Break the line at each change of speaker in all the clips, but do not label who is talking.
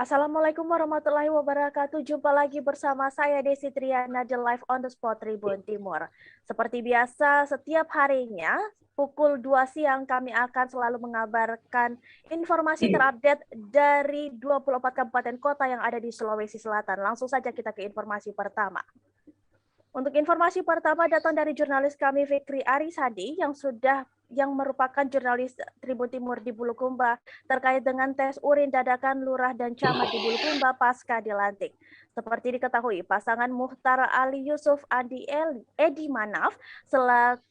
Assalamualaikum warahmatullahi wabarakatuh. Jumpa lagi bersama saya Desi Triana di Live on the Spot Tribun Timur. Seperti biasa, setiap harinya pukul 2 siang kami akan selalu mengabarkan informasi terupdate dari 24 kabupaten kota yang ada di Sulawesi Selatan. Langsung saja kita ke informasi pertama. Untuk informasi pertama datang dari jurnalis kami Fikri Arisadi yang merupakan jurnalis Tribun Timur di Bulukumba terkait dengan tes urin dadakan lurah dan camat di Bulukumba pasca dilantik. Seperti diketahui, pasangan Muhtar Ali Yusuf Edi Manaf selaku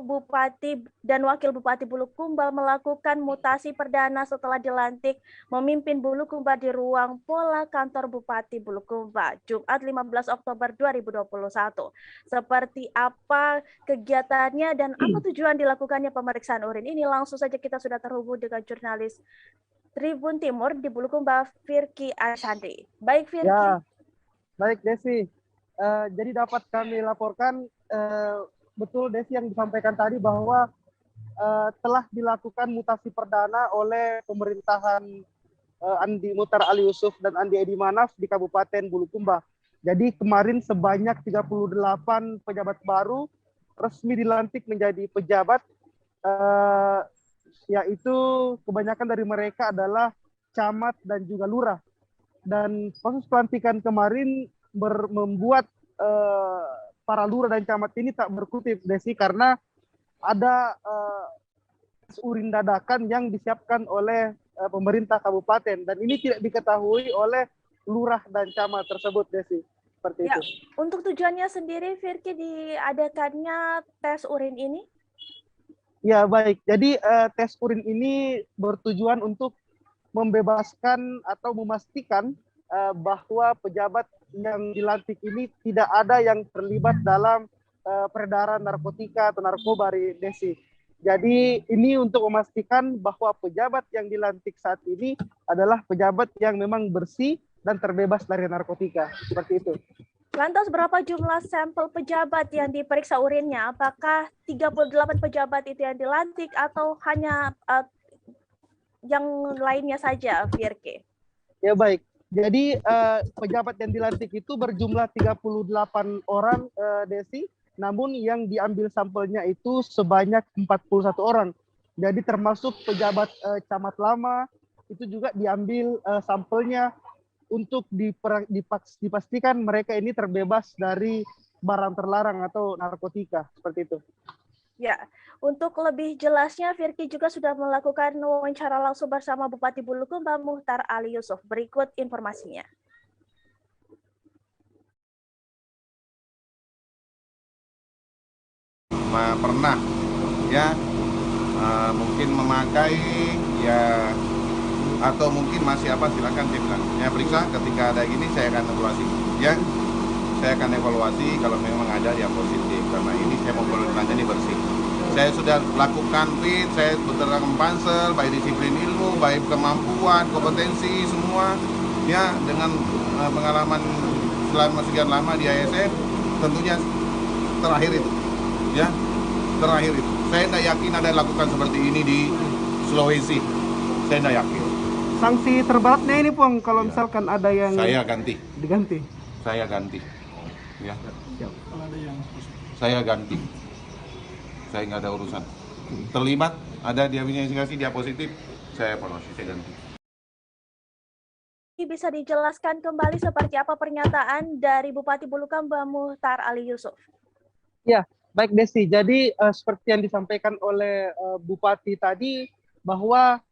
Bupati dan Wakil Bupati Bulukumba melakukan mutasi perdana setelah dilantik memimpin Bulukumba di ruang Pola Kantor Bupati Bulukumba, Jumat 15 Oktober 2021. Seperti apa kegiatannya dan apa tujuan dilakukannya pemeriksaan urin ini, langsung saja kita sudah terhubung dengan jurnalis Tribun Timur di Bulukumba, Firki Arsadi. Baik, Firki.
Ya, baik Desi. Jadi dapat kami laporkan betul Desi yang disampaikan tadi bahwa telah dilakukan mutasi perdana oleh pemerintahan Andi Muhtar Ali Yusuf dan Andi Edi Manaf di Kabupaten Bulukumba. Jadi kemarin sebanyak 38 pejabat baru resmi dilantik menjadi pejabat, yaitu kebanyakan dari mereka adalah camat dan juga lurah. Dan proses pelantikan kemarin membuat para lurah dan camat ini tak berkutik, Desi, karena ada urin dadakan yang disiapkan oleh pemerintah kabupaten, dan ini tidak diketahui oleh lurah dan camat tersebut, Desi. Seperti
ya,
itu.
Untuk tujuannya sendiri, Firki, diadakannya tes urin ini?
Ya, baik. Jadi tes urin ini bertujuan untuk membebaskan atau memastikan bahwa pejabat yang dilantik ini tidak ada yang terlibat dalam peredaran narkotika atau narkoba, Desi. Jadi ini untuk memastikan bahwa pejabat yang dilantik saat ini adalah pejabat yang memang bersih dan terbebas dari narkotika. Seperti itu.
Lantas berapa jumlah sampel pejabat yang diperiksa urinnya? Apakah 38 pejabat itu yang dilantik atau hanya yang lainnya saja, Firki?
Ya, baik. Jadi pejabat yang dilantik itu berjumlah 38 orang, Desi. Namun yang diambil sampelnya itu sebanyak 41 orang. Jadi termasuk pejabat camat lama itu juga diambil sampelnya untuk dipastikan mereka ini terbebas dari barang terlarang atau narkotika, seperti itu.
Ya, untuk lebih jelasnya, Firki juga sudah melakukan wawancara langsung bersama Bupati Bulukumba Muhtar Ali Yusuf. Berikut informasinya.
Pernah ya mungkin memakai ya, atau mungkin masih apa, silakan saya bilang ya, periksa. Ketika ada gini saya akan evaluasi ya, saya akan evaluasi kalau memang ada yang positif, karena ini saya mau belanja ini bersih. Saya sudah lakukan fit, saya berterang pansel, baik disiplin ilmu, baik kemampuan, kompetensi semua ya, dengan pengalaman selama sekian lama di ASN. Tentunya terakhir itu ya, terakhir itu saya tidak yakin ada yang lakukan seperti ini di Sulawesi. Saya tidak yakin.
Sanksi terberatnya ini, Pong, kalau misalkan ada yang
saya ganti.
Diganti.
Saya ganti. Ya. Saya ganti. Saya nggak ada urusan. Terlibat, ada dia punya investigasi, dia positif, saya evaluasi, saya ganti.
Bisa dijelaskan kembali seperti apa pernyataan dari Bupati Bulukumba Muhtar Ali Yusuf?
Ya, baik Desi. Jadi seperti yang disampaikan oleh Bupati tadi, bahwa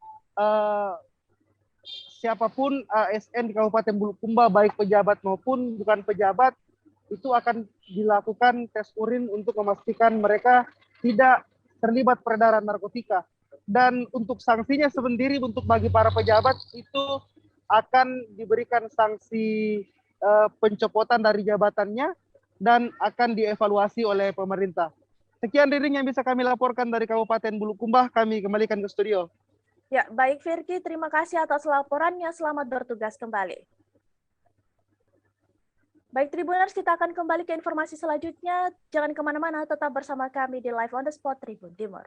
siapapun ASN di Kabupaten Bulukumba, baik pejabat maupun bukan pejabat, itu akan dilakukan tes urin untuk memastikan mereka tidak terlibat peredaran narkotika. Dan untuk sanksinya sendiri untuk bagi para pejabat itu akan diberikan sanksi pencopotan dari jabatannya dan akan dievaluasi oleh pemerintah. Sekian yang bisa kami laporkan dari Kabupaten Bulukumba. Kami kembalikan ke studio.
Ya, baik Firki, terima kasih atas laporannya. Selamat bertugas kembali. Baik Tribuners, kita akan kembali ke informasi selanjutnya. Jangan kemana-mana, tetap bersama kami di Live on the Spot Tribun Timur.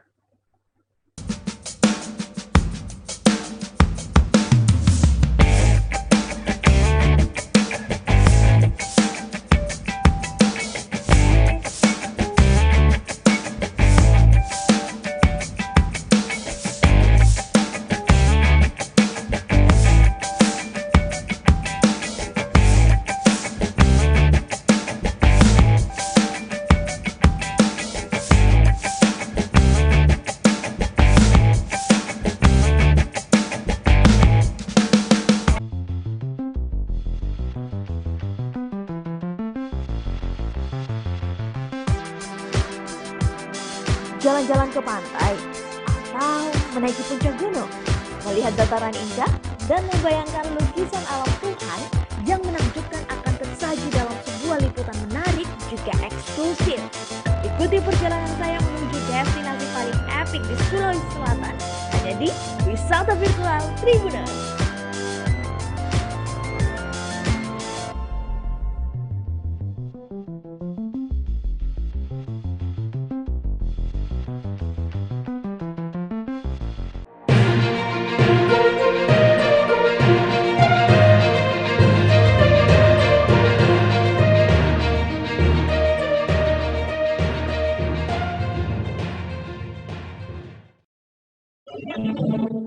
jalan-jalan ke pantai, atau menaiki puncak gunung, melihat dataran indah, dan membayangkan lukisan alam Tuhan yang menakjubkan akan tersaji dalam sebuah liputan menarik juga eksklusif. Ikuti perjalanan saya menuju destinasi paling epik di Sulawesi Selatan, hanya di Wisata Virtual Tribuners.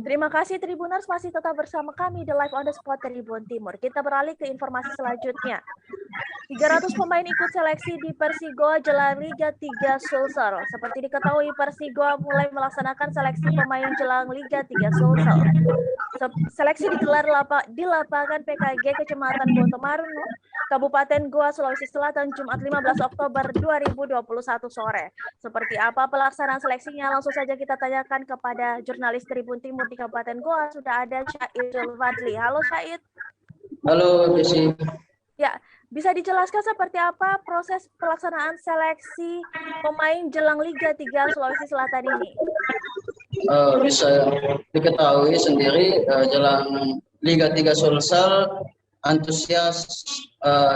Terima kasih Tribuners, masih tetap bersama kami di Live on the Spot Tribun Timur. Kita beralih ke informasi selanjutnya. 300 pemain ikut seleksi di Persigoa jelang Liga 3 Sulsel. Seperti diketahui, Persigoa mulai melaksanakan seleksi pemain jelang Liga 3 Sulsel. Seleksi digelar di lapangan PKG Kecamatan Botomaruno, Kabupaten Goa, Sulawesi Selatan, Jumat 15 Oktober 2021 sore. Seperti apa pelaksanaan seleksinya? Langsung saja kita tanyakan kepada jurnalis Tribun Timur di Kabupaten Goa. Sudah ada Syahid Fadli. Halo Syahid.
Halo Desi.
Ya, bisa dijelaskan seperti apa proses pelaksanaan seleksi pemain jelang Liga 3 Sulawesi Selatan ini?
Bisa diketahui sendiri jelang Liga 3 Sulsel, antusias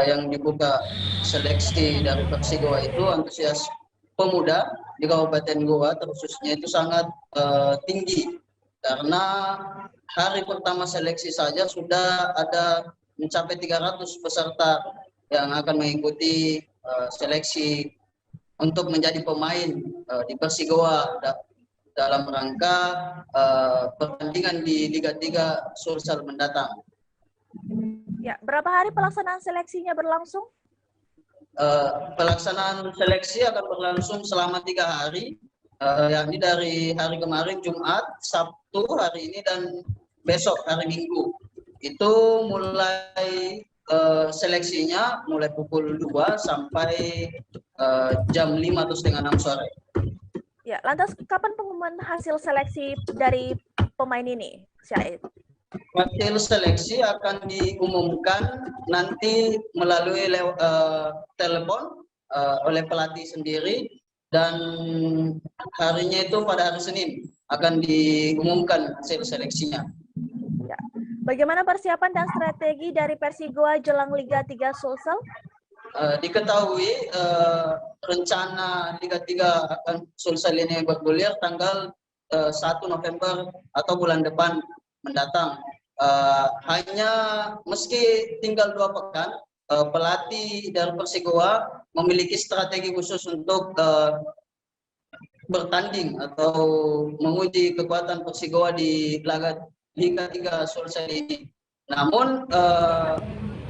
yang dibuka seleksi dari Persigoa itu antusias pemuda di Kabupaten Goa khususnya itu sangat tinggi, karena hari pertama seleksi saja sudah ada mencapai 300 peserta yang akan mengikuti seleksi untuk menjadi pemain di Persigoa dalam rangka pertandingan di Liga 3 Sulsel mendatang.
Ya, berapa hari pelaksanaan seleksinya berlangsung?
Pelaksanaan seleksi akan berlangsung selama 3 hari, yakni dari hari kemarin Jumat, Sabtu hari ini, dan besok hari Minggu. Itu mulai seleksinya mulai pukul 2 sampai jam 5 atau setengah 6 sore.
Ya, lantas kapan pengumuman hasil seleksi dari pemain ini, Syahid?
Hasil seleksi akan diumumkan nanti melalui telepon oleh pelatih sendiri, dan harinya itu pada hari Senin akan diumumkan hasil seleksinya.
Ya. Bagaimana persiapan dan strategi dari Persigoa jelang Liga 3 Sulsel?
Diketahui rencana Liga 3 akan Sulsel ini bergulir tanggal 1 November atau bulan depan mendatang. Hanya meski tinggal 2 pekan, pelatih dari Persigoa memiliki strategi khusus untuk bertanding atau menguji kekuatan Persigoa di laga Liga 3 Sulsel ini. Namun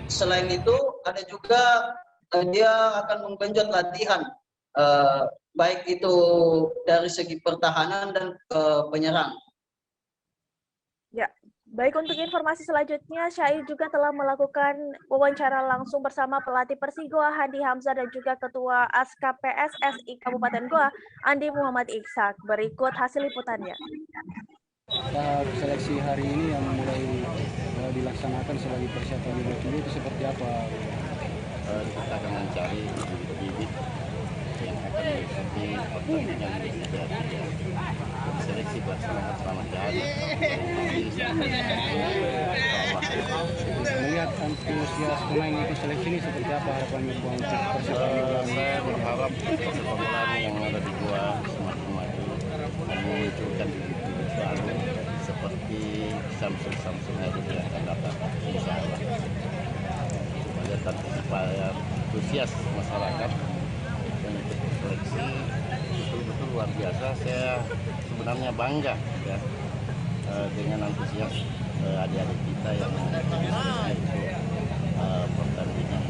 selain itu ada juga dia akan menggenjot latihan, baik itu dari segi pertahanan dan penyerang.
Ya, baik, untuk informasi selanjutnya, Syahid juga telah melakukan wawancara langsung bersama pelatih Persigoa Handi Hamzah dan juga Ketua ASKPSSI Kabupaten Goa Andi Muhammad Iksak. Berikut hasil liputannya.
Tahap seleksi hari ini yang mulai dilaksanakan sebagai persiapan Liga 3 itu seperti apa?
Kita akan mencari bibit yang akan mengikuti pertandingan di Liga 3. Seleksi berlangsung selama hari.
Melihat antusias pemain ikut seleksi ini seperti apa harapannya untuk persiapan?
Saya berharap pemain yang ada di Goa semakin maju dan memunculkan bibit-bibit baru seperti Samsul itu yang akan datang, insya Allah. Supaya antusias masyarakat mengikuti seleksi betul-betul luar biasa. Saya sebenarnya bangga ya dengan antusias adik-adik kita yang mengikuti pertandingan.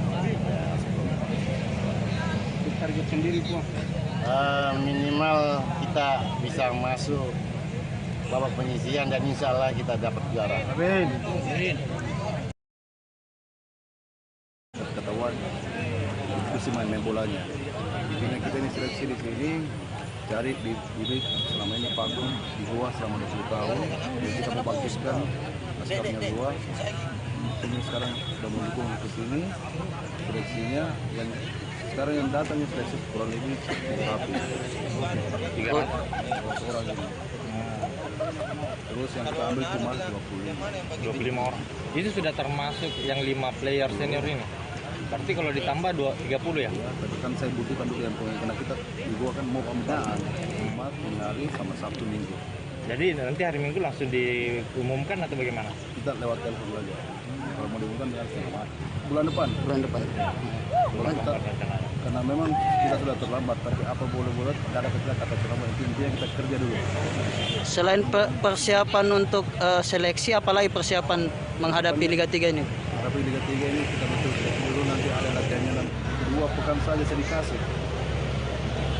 Target sendiri Bu?
Minimal kita bisa masuk babak penyisihan dan insya Allah kita dapat juara.
Amin.
Ketahuan diskusi main bolanya. Karena kita ini seleksi di sini
cari bibit selama ini vakum di gua selama 20 tahun. Jadi kita mau bangkitkan naskahnya gua. Ini sekarang sudah mendukung ke sini. Seleksinya yang sekarang yang datang seleksi kurang lebih 300 orang ini. Terus yang kita ambil cuma
25 orang. Itu sudah termasuk yang 5 player senior ini. Berarti kalau ditambah 30 ya?
Ya, tapi kan saya butuhkan dulu yang poin karena kita di gua kan mau pembinaan Jumat, hari sama Sabtu Minggu.
Jadi nanti hari Minggu langsung diumumkan atau bagaimana?
Kita lewat telepon aja. Kalau mau diumumkan ya harus bulan depan. Bulan kita, karena memang kita sudah terlambat, tapi apa boleh tidak ada kata terlambat. Intinya kita kerja dulu.
Selain persiapan untuk seleksi, apalagi persiapan menghadapi Liga 3 ini?
Tapi Liga 3 ini kita betul seleksi dulu, nanti ada latihannya dan 2 pekan saja saya dikasih.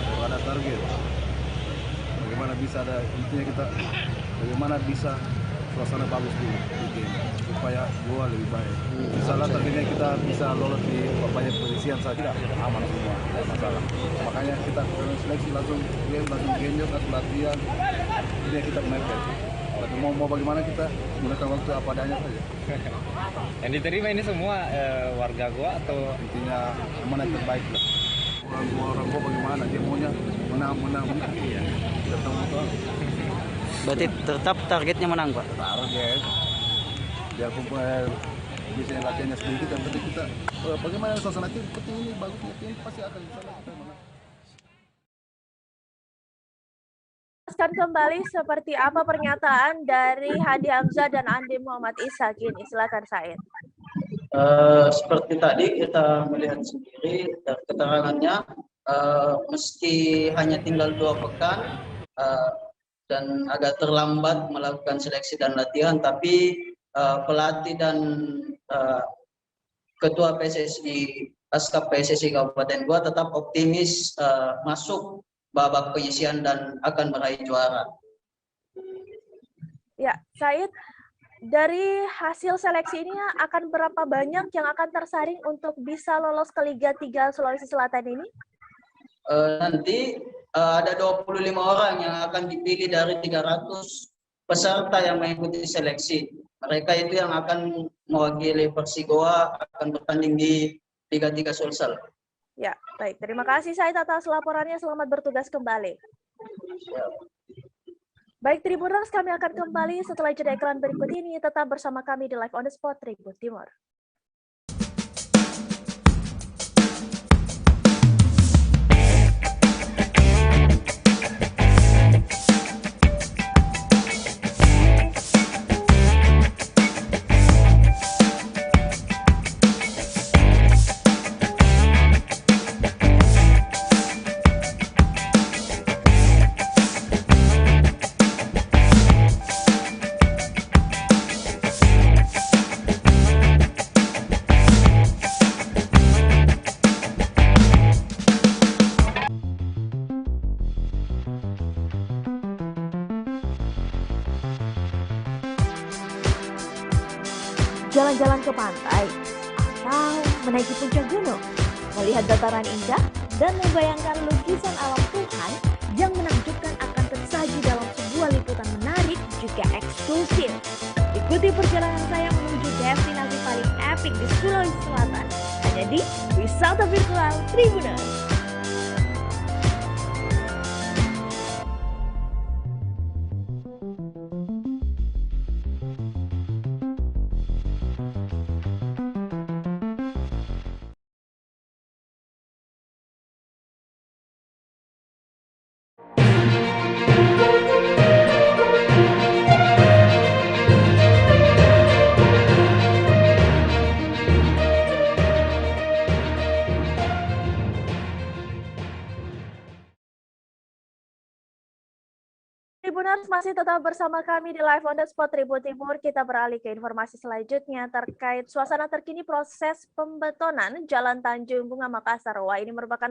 Kalau ada target, bagaimana bisa ada intinya kita, bagaimana bisa suasana bagus dulu di tim supaya gua lebih baik. Misalnya targetnya kita bisa lolos di banyak posisian saja, aman semua, tidak masalah. Makanya kita seleksi langsung genjot langsung latihan, ini kita mepet. Tapi mau bagaimana kita gunakan waktu apa adanya saja.
Yang diterima ini semua warga gua atau
Intinya mana yang terbaik lah. Orang gua bagaimana dia maunya menang iya. Kita tahu.
Berarti tetap targetnya menang, Pak?
Target. Biarpun biasanya latihannya sedikit, yang penting kita bagaimana suasana tim seperti ini bagusnya tim pasti akan bisa kita menang.
Jelaskan kembali seperti apa pernyataan dari Hadi Hamzah dan Andi Muhammad Ishak ini. Silakan Said.
Seperti tadi kita melihat sendiri dari keterangannya, meski hanya tinggal 2 pekan dan agak terlambat melakukan seleksi dan latihan, tapi pelatih dan ketua PSSI Askap PSSI Kabupaten Goa tetap optimis masuk babak penyisihan dan akan meraih juara.
Ya, Said, dari hasil seleksi ini akan berapa banyak yang akan tersaring untuk bisa lolos ke Liga 3 Sulawesi Selatan ini?
Nanti ada 25 orang yang akan dipilih dari 300 peserta yang mengikuti seleksi. Mereka itu yang akan mewakili Persigoa akan bertanding di Liga 3 Sulsel.
Ya, baik. Terima kasih Said atas laporannya. Selamat bertugas kembali. Baik, Tribuners, kami akan kembali setelah jeda iklan berikut ini. Tetap bersama kami di Live on the Spot Tribun Timur. Jalan-jalan ke pantai, atau menaiki puncak gunung, melihat dataran indah, dan membayangkan lukisan alam Tuhan yang menakjubkan akan tersaji dalam sebuah liputan menarik juga eksklusif. Ikuti perjalanan saya menuju destinasi paling epik di Sulawesi Selatan, hanya di Wisata Virtual Tribuners. Tribuners masih tetap bersama kami di Live on the Spot Tribun Timur. Kita beralih ke informasi selanjutnya terkait suasana terkini proses pembetonan Jalan Tanjung Bunga Makassar. Wah, ini merupakan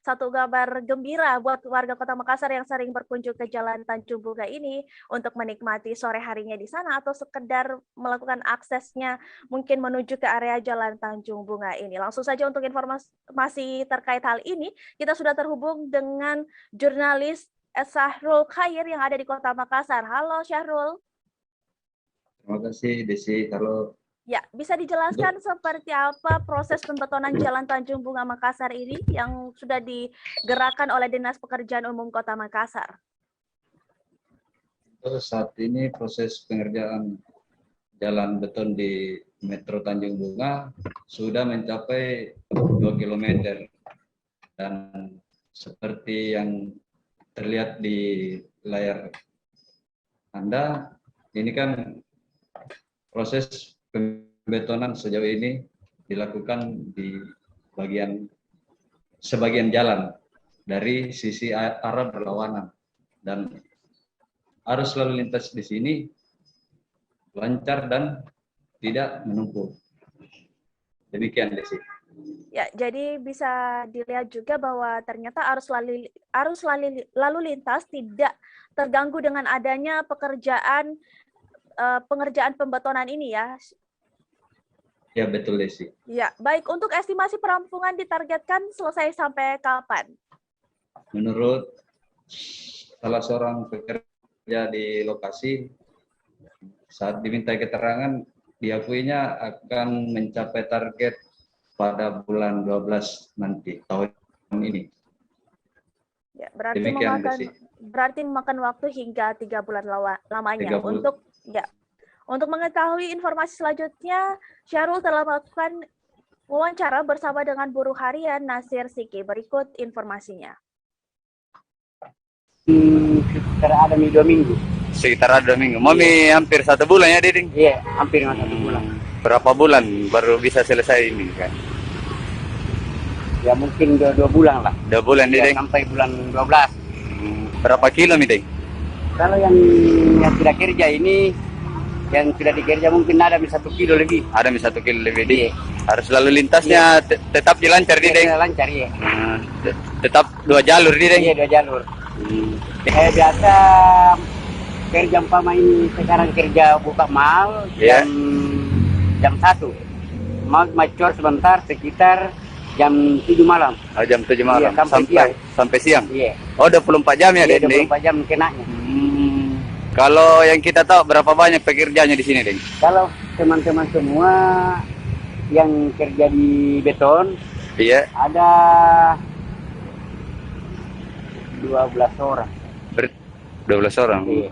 satu kabar gembira buat warga Kota Makassar yang sering berkunjung ke Jalan Tanjung Bunga ini untuk menikmati sore harinya di sana atau sekedar melakukan aksesnya mungkin menuju ke area Jalan Tanjung Bunga ini. Langsung saja untuk informasi terkait hal ini, kita sudah terhubung dengan jurnalis Syahrul Khair yang ada di Kota Makassar. Halo Syahrul.
Terima kasih Desi. Halo.
Ya, bisa dijelaskan seperti apa proses pembetonan Jalan Tanjung Bunga Makassar ini yang sudah digerakkan oleh Dinas Pekerjaan Umum Kota Makassar?
Saat ini proses pengerjaan jalan beton di Metro Tanjung Bunga sudah mencapai 2 km. Dan seperti yang terlihat di layar Anda, ini kan proses pembetonan sejauh ini dilakukan di sebagian jalan dari sisi arah berlawanan, dan arus lalu lintas di sini lancar dan tidak menumpuk. Demikian Desi.
Ya, jadi bisa dilihat juga bahwa ternyata arus lalu lintas tidak terganggu dengan adanya pengerjaan pembetonan ini ya.
Ya, betul Desi.
Ya, baik. Untuk estimasi perampungan ditargetkan selesai sampai kapan?
Menurut salah seorang pekerja di lokasi, saat diminta keterangan, diakuinya akan mencapai target pada bulan 12 nanti, tahun ini.
Ya, berarti memakan waktu hingga 3 bulan lamanya.
3 bulan.
Untuk mengetahui informasi selanjutnya, Syahrul telah melakukan wawancara bersama dengan buruh harian Nasir Siki. Berikut informasinya.
Sekitar ada 2 minggu.
Sekitar ada 2 minggu. Mami hampir 1 bulan ya, Diding?
Iya, hampir 1 bulan.
Berapa bulan baru bisa selesai ini kan?
Ya mungkin 2 bulan lah.
2 bulan,
Ya,
Diding?
sampai bulan 12.
Berapa kilo, Diding?
Kalau yang sudah kerja ini, yang sudah dikerja mungkin ada 1 kilo lebih.
Ada 1 kilo lebih, Diding? Harus lalu lintasnya tetap dilancar, Diding?
Iya, lancar, ya.
Tetap 2 jalur, Diding?
Iya, 2 jalur. Biasa kerja umpama ini sekarang kerja buka mal jam 1. Mal macor sebentar sekitar jam 7 malam.
Oh, jam 7 malam.
Iya, sampai siang.
Iya. Oh, 24 jam ya,
Iya,
Ding?
24 jam kenanya.
Kalau yang kita tahu berapa banyak pekerjanya di sini, Ding?
Kalau teman-teman semua yang kerja di beton,
iya,
ada 12 orang.
12 orang.
Iya.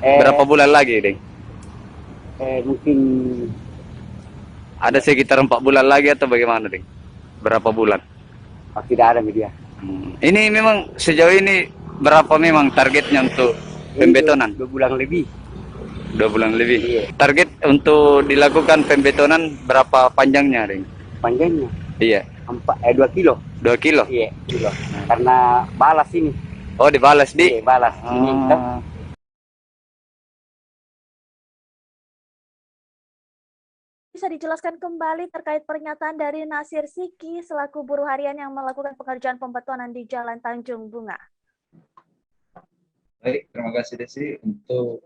Berapa bulan lagi, Ding?
Mungkin
ada sekitar 4 bulan lagi atau bagaimana, Ding? Berapa bulan?
tidak ada media.
Ini memang sejauh ini berapa memang targetnya untuk pembetonan?
2 bulan lebih.
2 bulan lebih.
Iya.
Target untuk dilakukan pembetonan berapa panjangnya, Ding?
Panjangnya?
Iya.
2 kilo.
2 kilo?
Iya, kilo. Karena balas ini.
Oh, dibalas, Di?
Iya, balas. Ini kan.
Bisa dijelaskan kembali terkait pernyataan dari Nasir Siki selaku buruh harian yang melakukan pekerjaan pembetonan di Jalan Tanjung Bunga.
Baik, terima kasih Desi. Untuk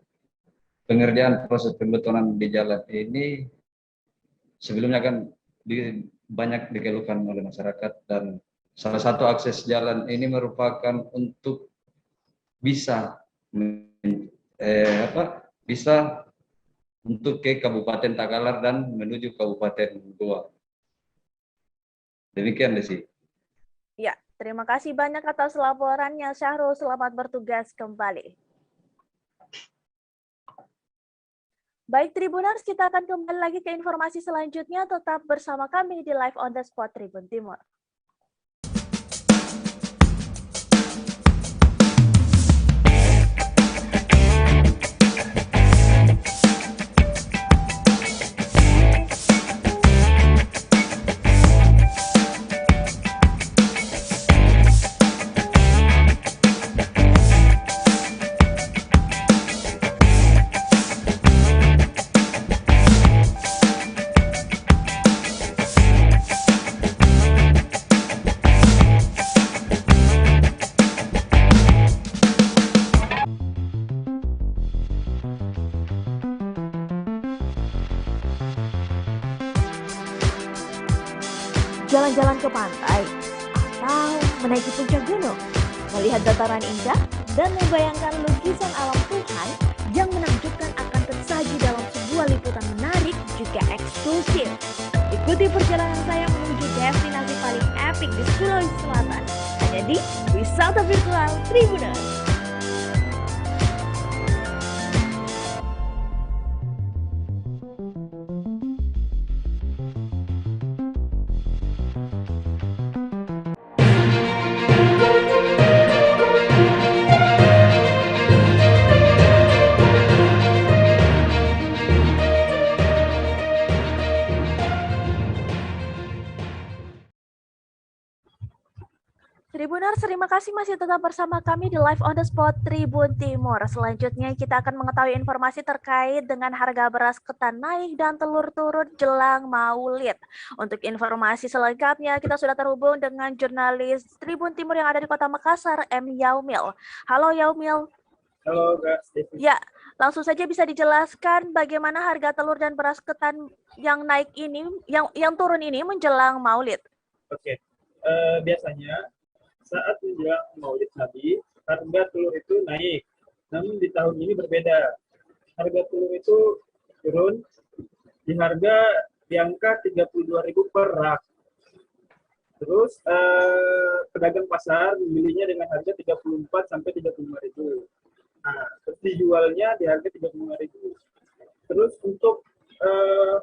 pengerjaan proses pembetonan di jalan ini sebelumnya kan banyak dikeluhkan oleh masyarakat, dan salah satu akses jalan ini merupakan untuk bisa untuk ke Kabupaten Takalar dan menuju Kabupaten Goa. Demikian Desi.
Ya, terima kasih banyak atas laporannya Syahrul. Selamat bertugas kembali. Baik Tribuners, kita akan kembali lagi ke informasi selanjutnya. Tetap bersama kami di Live on the Spot Tribun Timur. Jalan-jalan ke pantai atau menaiki puncak gunung. Melihat dataran indah dan membayangkan lukisan alam Tuhan yang menakjubkan akan tersaji dalam sebuah liputan menarik juga eksklusif. Ikuti perjalanan saya menuju destinasi paling epik di Sulawesi Selatan, hanya di Wisata Virtual Tribuners. Tribuners, terima kasih masih tetap bersama kami di Live on the Spot Tribun Timur. Selanjutnya kita akan mengetahui informasi terkait dengan harga beras ketan naik dan telur turun jelang Maulid. Untuk informasi selengkapnya kita sudah terhubung dengan jurnalis Tribun Timur yang ada di Kota Makassar, M. Yaumil. Halo Yaumil.
Halo Kak.
Ya, langsung saja bisa dijelaskan bagaimana harga telur dan beras ketan yang naik ini, yang turun ini menjelang Maulid.
Oke. Biasanya saat menjelang Maulid Nabi, harga telur itu naik. Namun di tahun ini berbeda. Harga telur itu turun di angka 32.000 per rak. Terus pedagang pasar membelinya dengan harga 34 sampai 35.000. Nah, terus dijualnya di harga 35.000. Terus untuk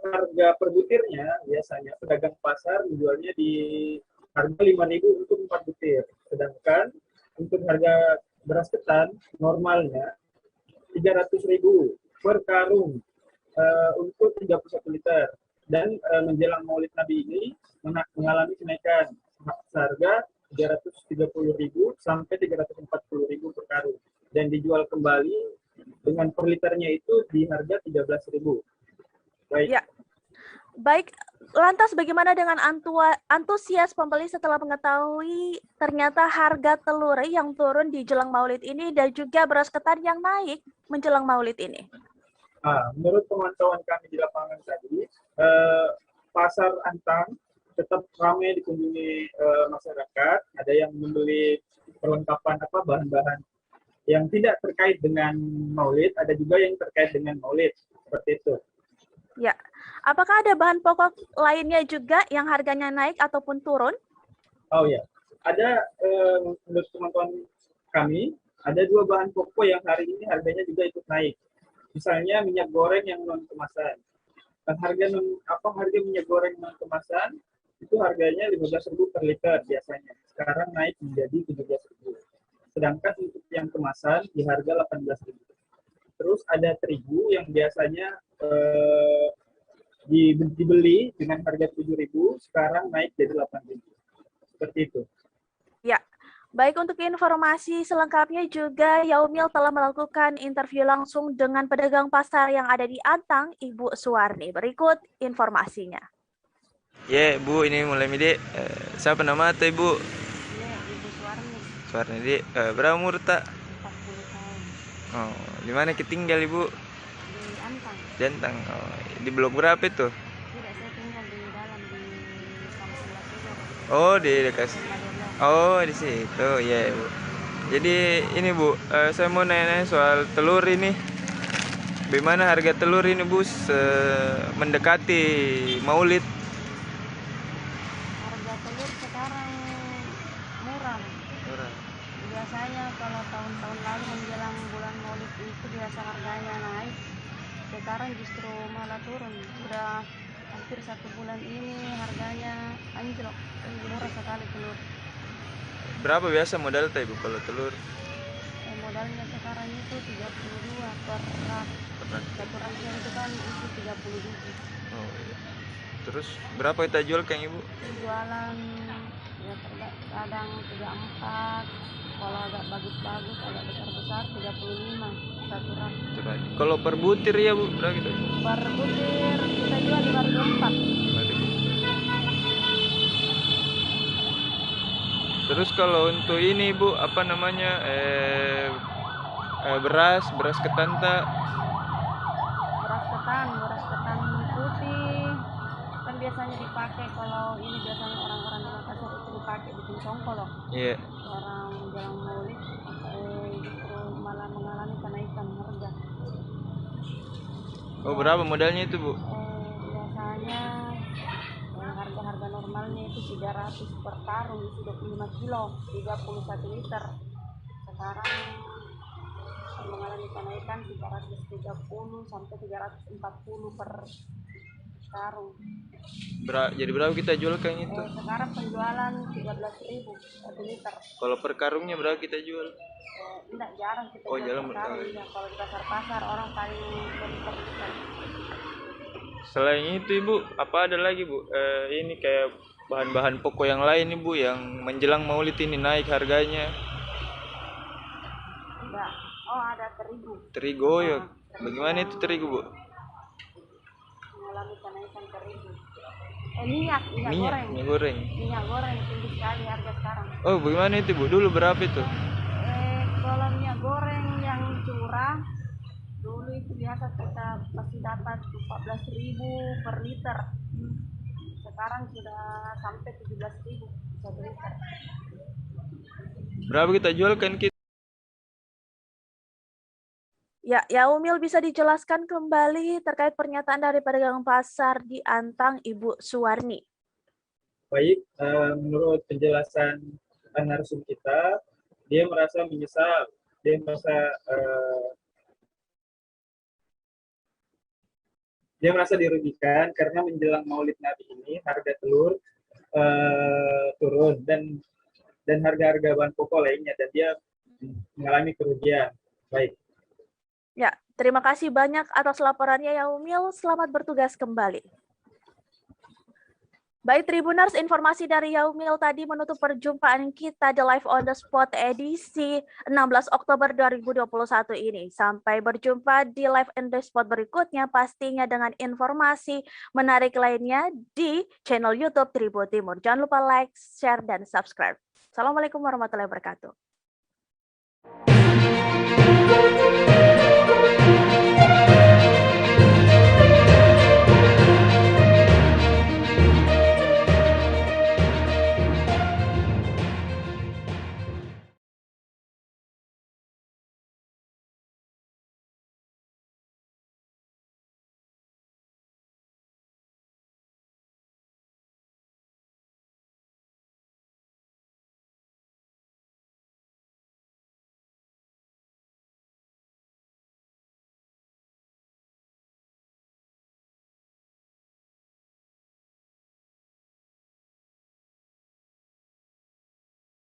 harga per butirnya biasanya pedagang pasar menjualnya di harga 5.000 untuk 4 butir. Sedangkan untuk harga beras ketan normalnya 300.000 per karung untuk 31 liter. Dan menjelang Maulid Nabi ini mengalami kenaikan harga 330.000 sampai 340.000 per karung. Dan dijual kembali dengan per liternya itu di harga 13.000. Baik.
Ya. Baik, lantas bagaimana dengan antusias pembeli setelah mengetahui ternyata harga telur yang turun di jelang Maulid ini dan juga beras ketan yang naik menjelang Maulid ini?
Menurut pemantauan kami di lapangan tadi, pasar Antang tetap ramai dikunjungi masyarakat. Ada yang membeli perlengkapan bahan-bahan yang tidak terkait dengan Maulid, ada juga yang terkait dengan Maulid, seperti itu.
Ya, apakah ada bahan pokok lainnya juga yang harganya naik ataupun turun?
Oh ya, ada menurut teman-teman kami, ada 2 bahan pokok yang hari ini harganya juga ikut naik. Misalnya minyak goreng yang non kemasan. Dan harga minyak goreng non kemasan itu harganya 15.000 per liter biasanya. Sekarang naik menjadi 17.000. Sedangkan untuk yang kemasan di harga 18.000. Terus ada terigu yang biasanya dibeli dengan harga 7.000, sekarang naik jadi 8.000. Seperti itu.
Ya, baik, untuk informasi selengkapnya juga Yaumil telah melakukan interview langsung dengan pedagang pasar yang ada di Antang, Ibu Suwarni. Berikut informasinya.
Ya, Bu, ini mulai midi. Siapa nama atau Ibu?
Ya, Ibu Suwarni.
Suwarni, di berapa umur tak?
40 tahun.
Oh, di mana tinggal Ibu?
Di Antang.
Di Antang. Oh, di blok berapa itu?
Tidak, saya tinggal di dalam di Kampung Latulur.
Oh, di dekat. Oh, di situ. Ya, Bu. Jadi ini Bu, saya mau nanya soal telur ini. Bagaimana harga telur ini Bu mendekati Maulid?
Harga telur sekarang murah. Biasanya kalau tahun-tahun lalu menjelang bulan Maulid itu biasa harganya naik. Sekarang justru malah turun. Sudah hampir 1 bulan ini harganya anjlok. Murah sekali telur.
Berapa biasa modal teh Bu kalau telur?
Modalnya sekarang itu 32 per rak. Satu raknya itu kan isi 30 biji.
Oh iya. Terus berapa kita jual Kang Ibu?
Jualan ya kadang 34, kalau agak bagus-bagus, agak besar-besar 35 satu rak.
Kalau per butir ya Bu, berapa gitu?
Per butir kita jual 5.400.
Terus kalau untuk ini Bu, apa namanya beras ketan tak?
Beras ketan putih kan biasanya dipakai, kalau ini biasanya orang-orang di Makassar itu dipakai bikin semakin songkolok.
Iya.
Orang menjelang Maulid justru malah mengalami kenaikan harga.
Oh, berapa modalnya itu, Bu?
Biasanya harga-harga normalnya itu 300 per karung, itu 25 kilo, 31 liter. Sekarang mengalami kenaikan 330 sampai 340 per karung.
Jadi berapa kita jual kayak itu?
Sekarang penjualan 13.000 1 liter.
Kalau per karungnya berapa kita jual?
Enggak, jarang kita
Oh,
jual
jarang
per karung. Ya, kalau di pasar-pasar orang paling beli per liter.
Selain itu, Ibu, apa ada lagi, Bu? Ini kayak bahan-bahan pokok yang lain, Ibu, yang menjelang Maulid ini naik harganya.
Enggak. Oh, ada terigu.
Terigu, ya. Bagaimana itu terigu, Bu?
Mengalami kenaikan terigu. Minyak goreng.
Minyak goreng.
Minyak goreng tinggi sekali harga sekarang.
Oh, bagaimana itu, Bu? Dulu berapa itu?
Kalau minyak goreng yang curah, dulu itu biasa kita masih dapat 14.000 per liter. Sekarang sudah sampai 17.000 1 liter.
Berapa kita jualkan kita?
Ya, Yaumil bisa dijelaskan kembali terkait pernyataan dari pedagang pasar di Antang, Ibu Suwarni.
Baik, menurut penjelasan narsum kita, dia merasa menyesal, dia merasa dirugikan karena menjelang Maulid Nabi ini harga telur turun dan harga-harga bahan pokok lainnya, dan dia mengalami kerugian. Baik.
Ya, terima kasih banyak atas laporannya Yaumil. Selamat bertugas kembali. Baik Tribuners, informasi dari Yaumil tadi menutup perjumpaan kita di Live on the Spot edisi 16 Oktober 2021 ini. Sampai berjumpa di Live on the Spot berikutnya, pastinya dengan informasi menarik lainnya di channel YouTube Tribun Timur. Jangan lupa like, share, dan subscribe. Assalamualaikum warahmatullahi wabarakatuh.